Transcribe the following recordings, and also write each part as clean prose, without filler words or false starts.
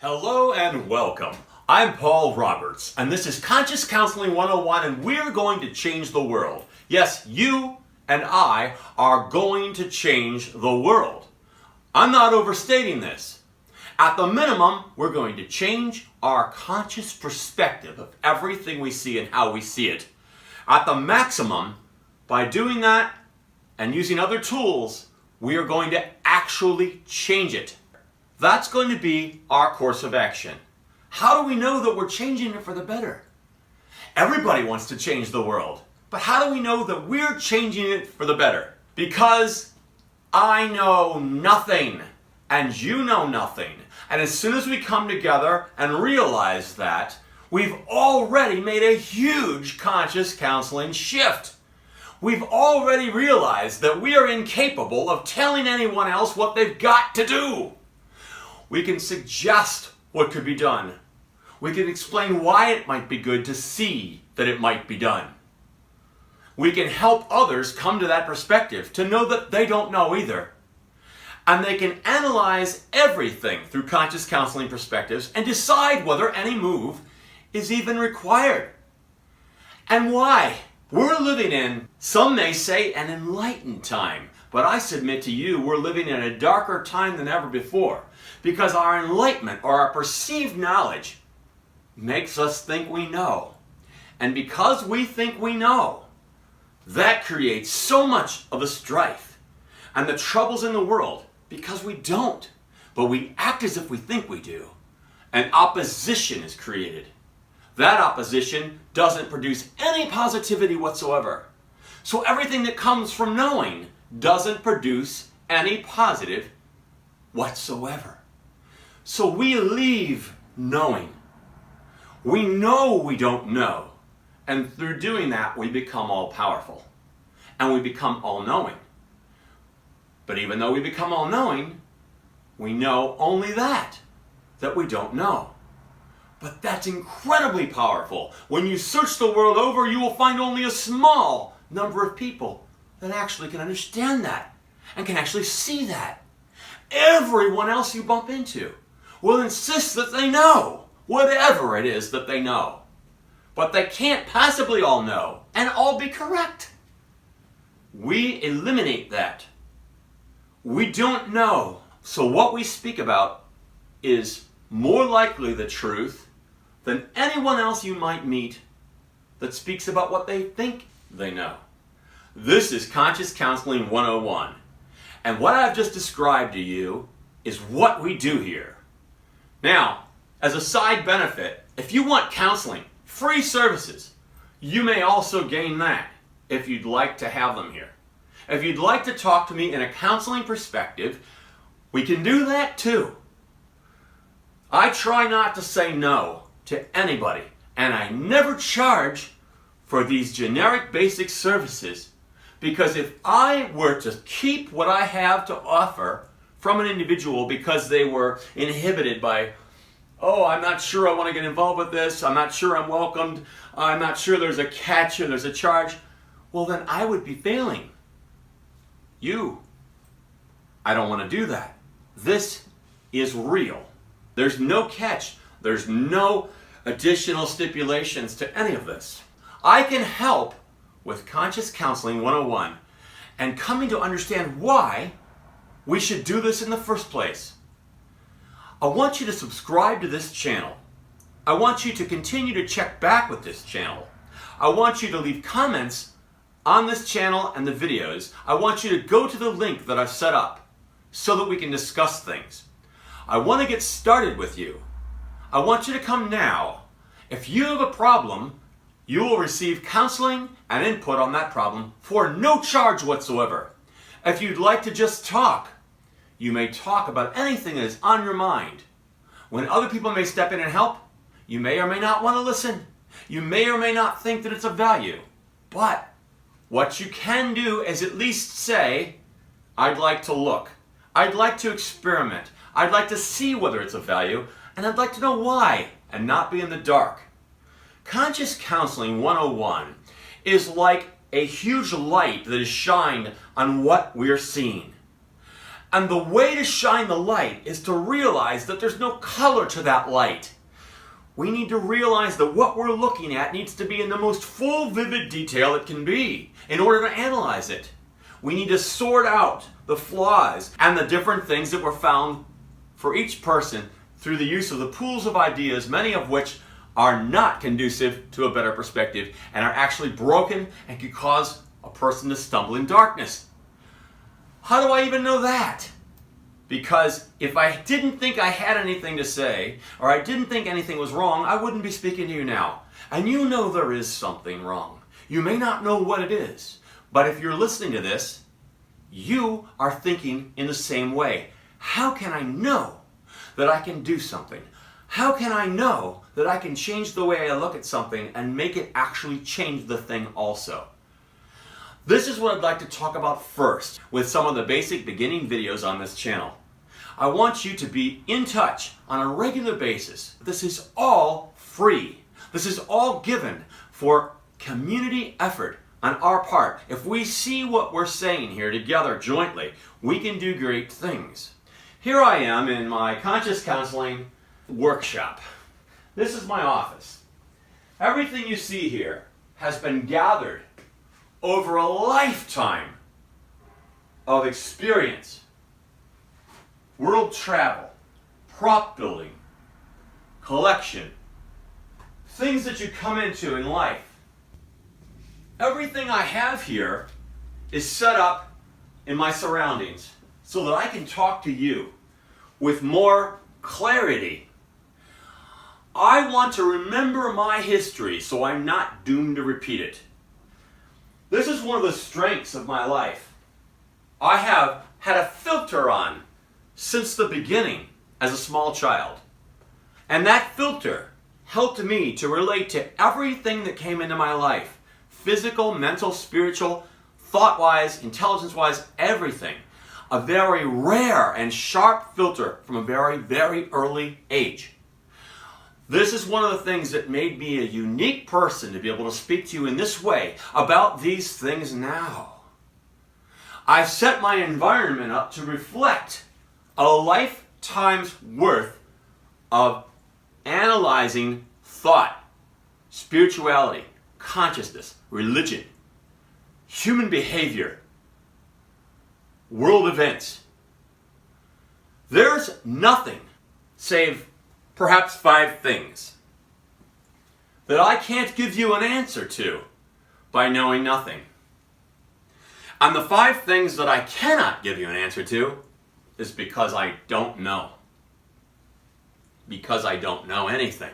Hello and welcome. I'm Paul Roberts, and this is Conscious Counseling 101, and we're going to change the world. Yes, you and I are going to change the world. I'm not overstating this. At the minimum, we're going to change our conscious perspective of everything we see and how we see it. At the maximum, by doing that and using other tools, we are going to actually change it. That's going to be our course of action. How do we know that we're changing it for the better? Everybody wants to change the world, but how do we know that we're changing it for the better? Because I know nothing, and you know nothing. And as soon as we come together and realize that, we've already made a huge conscious counseling shift. We've already realized that we are incapable of telling anyone else what they've got to do. We can suggest what could be done. We can explain why it might be good to see that it might be done. We can help others come to that perspective, to know that they don't know either. And they can analyze everything through conscious counseling perspectives and decide whether any move is even required. And why? We're living in, some may say, an enlightened time. But I submit to you, we're living in a darker time than ever before. Because our enlightenment, or our perceived knowledge, makes us think we know. And because we think we know, that creates so much of the strife and the troubles in the world, because we don't. But we act as if we think we do. And opposition is created. That opposition doesn't produce any positivity whatsoever. So everything that comes from knowing doesn't produce any positive whatsoever. So we leave knowing. We know we don't know. And through doing that, we become all-powerful. And we become all-knowing. But even though we become all-knowing, we know only that we don't know. But that's incredibly powerful. When you search the world over, you will find only a small number of people that actually can understand that and can actually see that. Everyone else you bump into will insist that they know whatever it is that they know. But they can't possibly all know and all be correct. We eliminate that. We don't know. So what we speak about is more likely the truth than anyone else you might meet that speaks about what they think they know. This is Conscious Counseling 101. And what I've just described to you is what we do here. Now, as a side benefit, if you want counseling, free services, you may also gain that if you'd like to have them here. If you'd like to talk to me in a counseling perspective, we can do that too. I try not to say no to anybody, and I never charge for these generic basic services, because if I were to keep what I have to offer from an individual because they were inhibited by, oh, I'm not sure I want to get involved with this, I'm not sure I'm welcomed, I'm not sure there's a catch or there's a charge, well then I would be failing you. I don't want to do that. This is real. There's no catch. There's no additional stipulations to any of this. I can help with Conscious Counseling 101 and coming to understand why we should do this in the first place. I want you to subscribe to this channel. I want you to continue to check back with this channel. I want you to leave comments on this channel and the videos. I want you to go to the link that I've set up so that we can discuss things. I want to get started with you. I want you to come now. If you have a problem, you will receive counseling and input on that problem for no charge whatsoever. If you'd like to just talk, you may talk about anything that is on your mind. When other people may step in and help, you may or may not want to listen. You may or may not think that it's of value. But what you can do is at least say, I'd like to look. I'd like to experiment. I'd like to see whether it's of value, and I'd like to know why, and not be in the dark. Conscious Counseling 101 is like a huge light that is shined on what we're seeing. And the way to shine the light is to realize that there's no color to that light. We need to realize that what we're looking at needs to be in the most full, vivid detail it can be in order to analyze it. We need to sort out the flaws and the different things that were found for each person through the use of the pools of ideas, many of which are not conducive to a better perspective and are actually broken and can cause a person to stumble in darkness. How do I even know that? Because if I didn't think I had anything to say, or I didn't think anything was wrong, I wouldn't be speaking to you now. And you know there is something wrong. You may not know what it is, but if you're listening to this, you are thinking in the same way. How can I know that I can do something? How can I know that I can change the way I look at something and make it actually change the thing also? This is what I'd like to talk about first with some of the basic beginning videos on this channel. I want you to be in touch on a regular basis. This is all free. This is all given for community effort on our part. If we see what we're saying here together jointly, we can do great things. Here I am in my conscious counseling workshop. This is my office. Everything you see here has been gathered over a lifetime of experience, world travel, prop building, collection, things that you come into in life. Everything I have here is set up in my surroundings so that I can talk to you with more clarity. I want to remember my history so I'm not doomed to repeat it. This is one of the strengths of my life. I have had a filter on since the beginning as a small child. And that filter helped me to relate to everything that came into my life. Physical, mental, spiritual, thought-wise, intelligence-wise, everything. A very rare and sharp filter from a very, very early age. This is one of the things that made me a unique person to be able to speak to you in this way about these things now. I've set my environment up to reflect a lifetime's worth of analyzing thought, spirituality, consciousness, religion, human behavior, world events. There's nothing save perhaps 5 things that I can't give you an answer to by knowing nothing. And the 5 things that I cannot give you an answer to is because I don't know. Because I don't know anything.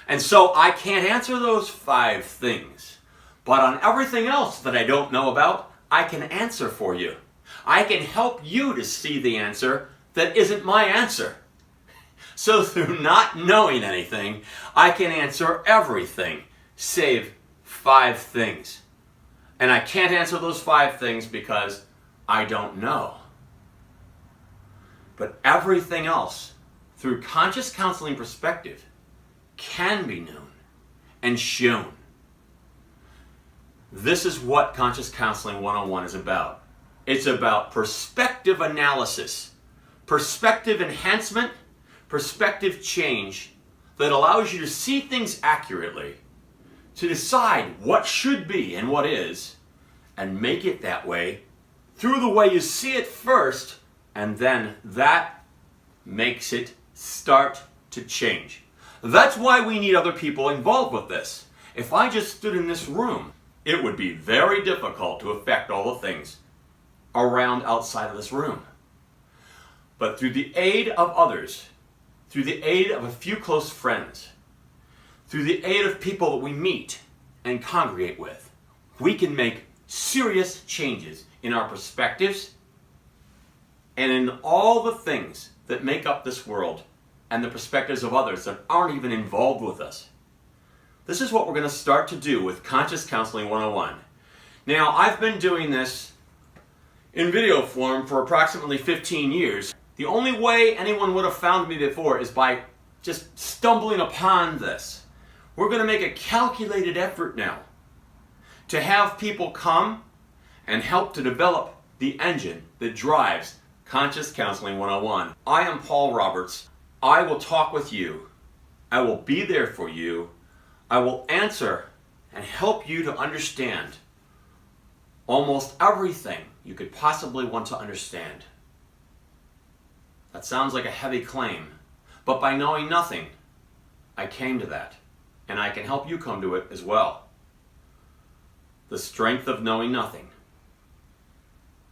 And so I can't answer those 5 things. But on everything else that I don't know about, I can answer for you. I can help you to see the answer that isn't my answer. So through not knowing anything, I can answer everything, save 5 things. And I can't answer those 5 things because I don't know. But everything else, through conscious counseling perspective, can be known and shown. This is what Conscious Counseling 101 is about. It's about perspective analysis, perspective enhancement, perspective change that allows you to see things accurately, to decide what should be and what is, and make it that way through the way you see it first, and then that makes it start to change. That's why we need other people involved with this. If I just stood in this room, it would be very difficult to affect all the things around outside of this room. But through the aid of others, through the aid of a few close friends, through the aid of people that we meet and congregate with, we can make serious changes in our perspectives and in all the things that make up this world and the perspectives of others that aren't even involved with us. This is what we're going to start to do with Conscious Counseling 101. Now, I've been doing this in video form for approximately 15 years. The only way anyone would have found me before is by just stumbling upon this. We're going to make a calculated effort now to have people come and help to develop the engine that drives Conscious Counseling 101. I am Paul Roberts. I will talk with you. I will be there for you. I will answer and help you to understand almost everything you could possibly want to understand. That sounds like a heavy claim, but by knowing nothing, I came to that, and I can help you come to it as well. The strength of knowing nothing.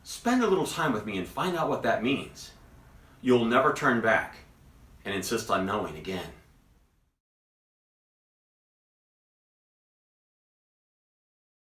Spend a little time with me and find out what that means. You'll never turn back and insist on knowing again.